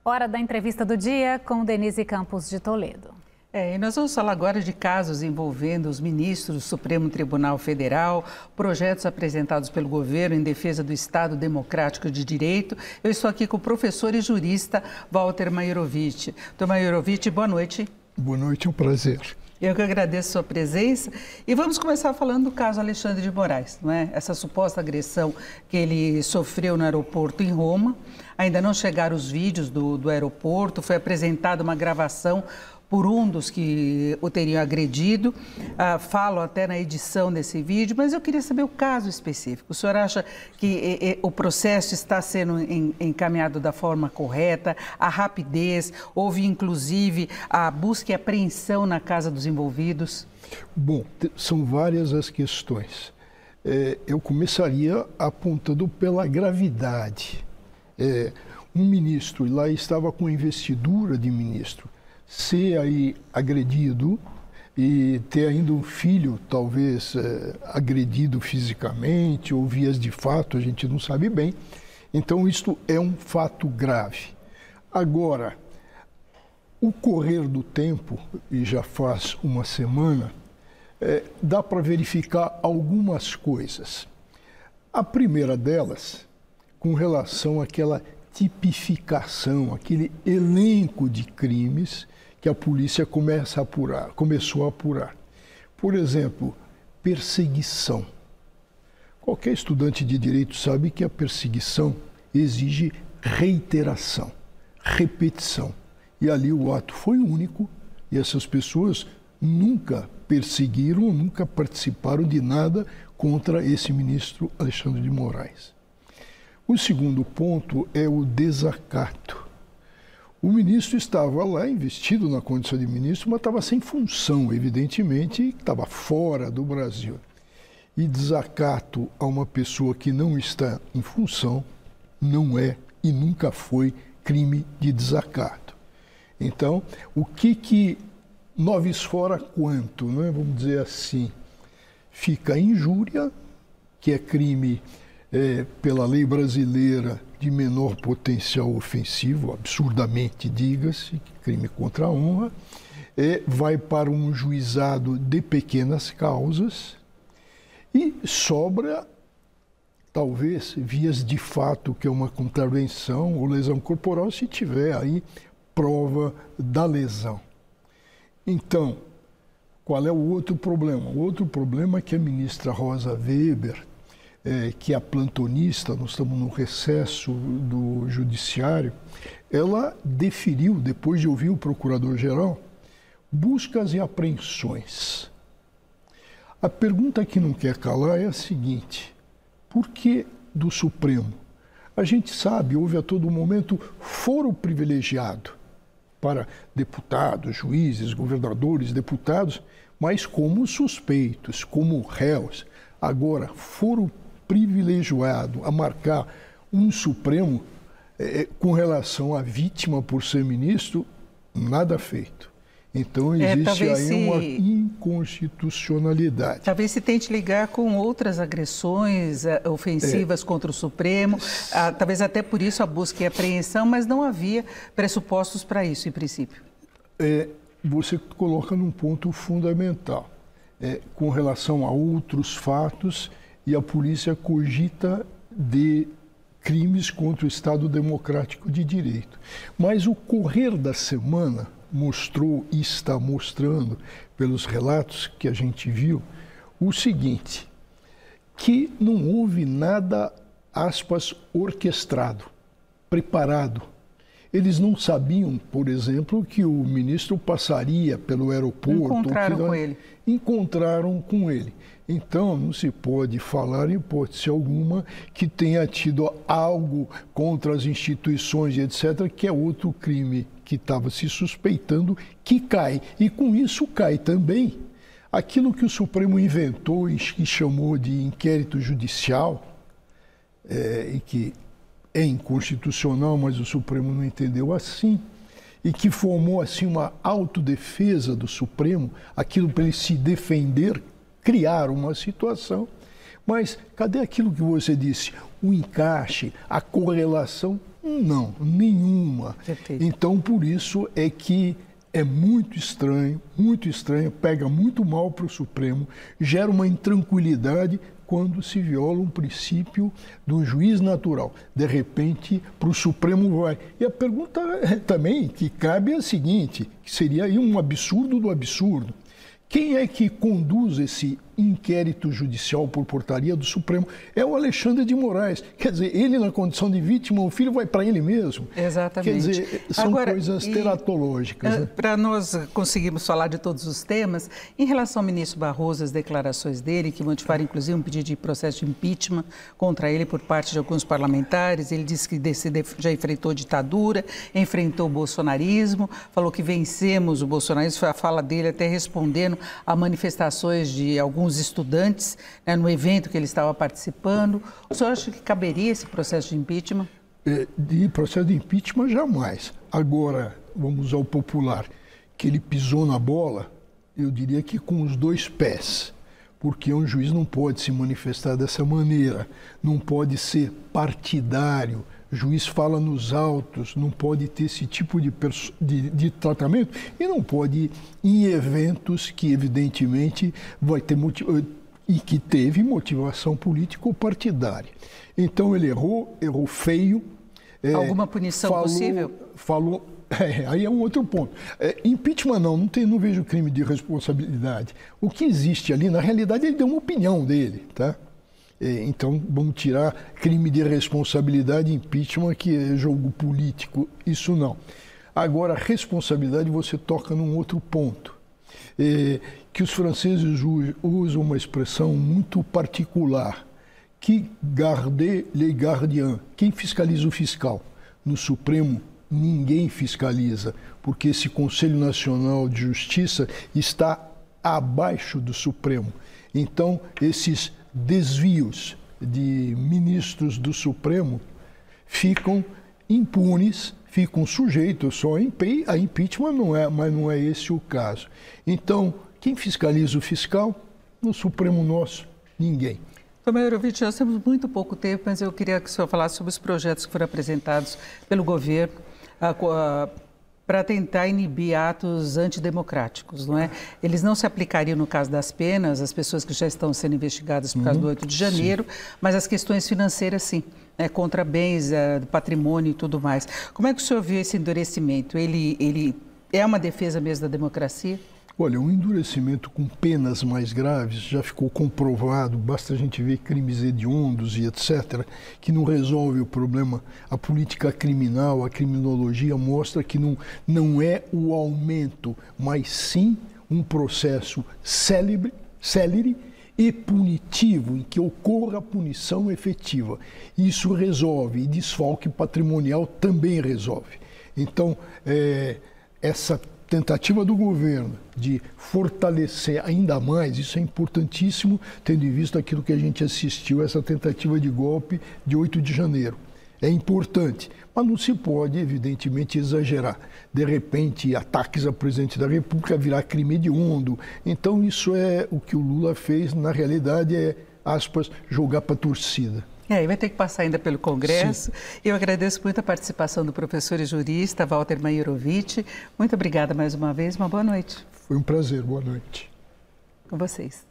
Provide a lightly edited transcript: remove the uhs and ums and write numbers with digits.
Hora da entrevista do dia com Denise Campos de Toledo. E nós vamos falar agora de casos envolvendo os ministros do Supremo Tribunal Federal, projetos apresentados pelo governo em defesa do Estado Democrático de Direito. Eu estou aqui com o professor e jurista Walter Maierovitch. Doutor Maierovitch, boa noite. Boa noite, é um prazer. Eu que agradeço a sua presença. E vamos começar falando do caso Alexandre de Moraes, não é? Essa suposta agressão que ele sofreu no aeroporto em Roma. Ainda não chegaram os vídeos do aeroporto, foi apresentada uma gravação por um dos que o teriam agredido. Falo até na edição desse vídeo, mas eu queria saber o caso específico. O senhor acha que o processo está sendo encaminhado da forma correta, a rapidez? Houve, inclusive, a busca e apreensão na casa dos envolvidos? Bom, são várias as questões. Eu começaria apontando pela gravidade. Um ministro, lá estava com investidura de ministro, ser aí agredido e ter ainda um filho, talvez, agredido fisicamente ou vias de fato, a gente não sabe bem. Então, isto é um fato grave. Agora, o correr do tempo, e já faz uma semana, dá para verificar algumas coisas. A primeira delas, com relação àquela tipificação, aquele elenco de crimes que a polícia começou a apurar. Por exemplo, perseguição. Qualquer estudante de direito sabe que a perseguição exige reiteração, repetição. E ali o ato foi único e essas pessoas nunca perseguiram, nunca participaram de nada contra esse ministro Alexandre de Moraes. O segundo ponto é o desacato. O ministro estava lá investido na condição de ministro, mas estava sem função, evidentemente, estava fora do Brasil. E desacato a uma pessoa que não está em função não é e nunca foi crime de desacato. Então, o que novis fora quanto, né? Vamos dizer assim, fica a injúria, que é crime pela lei brasileira de menor potencial ofensivo, absurdamente, diga-se, crime contra a honra, vai para um juizado de pequenas causas e sobra, talvez, vias de fato, que é uma contravenção ou lesão corporal, se tiver aí prova da lesão. Então, qual é o outro problema? O outro problema é que a ministra Rosa Weber, que é a plantonista, nós estamos no recesso do judiciário, ela deferiu, depois de ouvir o procurador-geral, buscas e apreensões. A pergunta que não quer calar é a seguinte: por que do Supremo? A gente sabe, houve a todo momento foro privilegiado para deputados, juízes, governadores, deputados, mas como suspeitos, como réus. Agora, foro privilegiado a marcar um Supremo com relação à vítima por ser ministro, nada feito. Então, existe aí uma inconstitucionalidade. Talvez se tente ligar com outras agressões ofensivas contra o Supremo, talvez até por isso a busca e a apreensão, mas não havia pressupostos para isso, em princípio. Você coloca num ponto fundamental, com relação a outros fatos, e a polícia cogita de crimes contra o Estado Democrático de Direito. Mas o correr da semana mostrou e está mostrando, pelos relatos que a gente viu, o seguinte, que não houve nada, aspas, orquestrado, preparado. Eles não sabiam, por exemplo, que o ministro passaria pelo aeroporto. Encontraram com ele. Então, não se pode falar, em hipótese alguma, que tenha tido algo contra as instituições, etc., que é outro crime que estava se suspeitando, que cai. E com isso cai também aquilo que o Supremo inventou e que chamou de inquérito judicial, e que é inconstitucional, mas o Supremo não entendeu assim, e que formou assim uma autodefesa do Supremo, aquilo para ele se defender, criar uma situação. Mas cadê aquilo que você disse? O encaixe, a correlação? Não, nenhuma. Perfeito. Então, por isso é que é muito estranho, pega muito mal para o Supremo, gera uma intranquilidade quando se viola um princípio do juiz natural. De repente, para o Supremo vai. E a pergunta também que cabe é a seguinte, que seria aí um absurdo do absurdo. Quem é que conduz esse inquérito judicial por portaria do Supremo? É o Alexandre de Moraes. Quer dizer, ele na condição de vítima, o filho vai para ele mesmo. Exatamente. Quer dizer, são coisas teratológicas. Né? Para nós conseguirmos falar de todos os temas, em relação ao ministro Barroso, as declarações dele, que motivaram inclusive um pedido de processo de impeachment contra ele por parte de alguns parlamentares, ele disse que já enfrentou ditadura, enfrentou o bolsonarismo, falou que vencemos o bolsonarismo, foi a fala dele até respondendo a manifestações de alguns estudantes, né, no evento que ele estava participando. O senhor acha que caberia esse processo de impeachment? De processo de impeachment, jamais. Agora, vamos ao popular, que ele pisou na bola, eu diria que com os dois pés, porque um juiz não pode se manifestar dessa maneira, não pode ser partidário, o juiz fala nos autos, não pode ter esse tipo de tratamento e não pode ir em eventos que, evidentemente, vai ter e que teve motivação política ou partidária. Então, ele errou feio. Alguma punição possível? Aí é um outro ponto. Impeachment não vejo crime de responsabilidade. O que existe ali, na realidade, ele deu uma opinião dele, tá? Então, vamos tirar crime de responsabilidade, impeachment, que é jogo político, isso não. Agora, responsabilidade, você toca num outro ponto, que os franceses usam uma expressão muito particular, que garder les gardiens, quem fiscaliza o fiscal? No Supremo, ninguém fiscaliza, porque esse Conselho Nacional de Justiça está abaixo do Supremo. Então, esses desvios de ministros do Supremo ficam impunes, ficam sujeitos só a impeachment, mas não é esse o caso. Então, quem fiscaliza o fiscal? No Supremo nosso, ninguém. Tomé Eurovitch, nós temos muito pouco tempo, mas eu queria que o senhor falasse sobre os projetos que foram apresentados pelo governo para tentar inibir atos antidemocráticos, não é? Eles não se aplicariam no caso das penas, as pessoas que já estão sendo investigadas por causa do 8 de janeiro, sim, mas as questões financeiras, sim, né? Contra bens, patrimônio e tudo mais. Como é que o senhor viu esse endurecimento? Ele é uma defesa mesmo da democracia? Olha, um endurecimento com penas mais graves já ficou comprovado, basta a gente ver crimes hediondos e etc., que não resolve o problema. A política criminal, a criminologia mostra que não é o aumento, mas sim um processo célere e punitivo, em que ocorra a punição efetiva. Isso resolve, e desfalque patrimonial também resolve. Então, essa tentativa do governo de fortalecer ainda mais, isso é importantíssimo, tendo em vista aquilo que a gente assistiu, essa tentativa de golpe de 8 de janeiro. É importante, mas não se pode, evidentemente, exagerar. De repente, ataques a presidente da República virar crime hediondo. Então, isso é o que o Lula fez, na realidade, aspas, jogar para a torcida. E vai ter que passar ainda pelo Congresso. Sim. Eu agradeço muito a participação do professor e jurista Walter Maiorovic. Muito obrigada mais uma vez, uma boa noite. Foi um prazer, boa noite. Com vocês.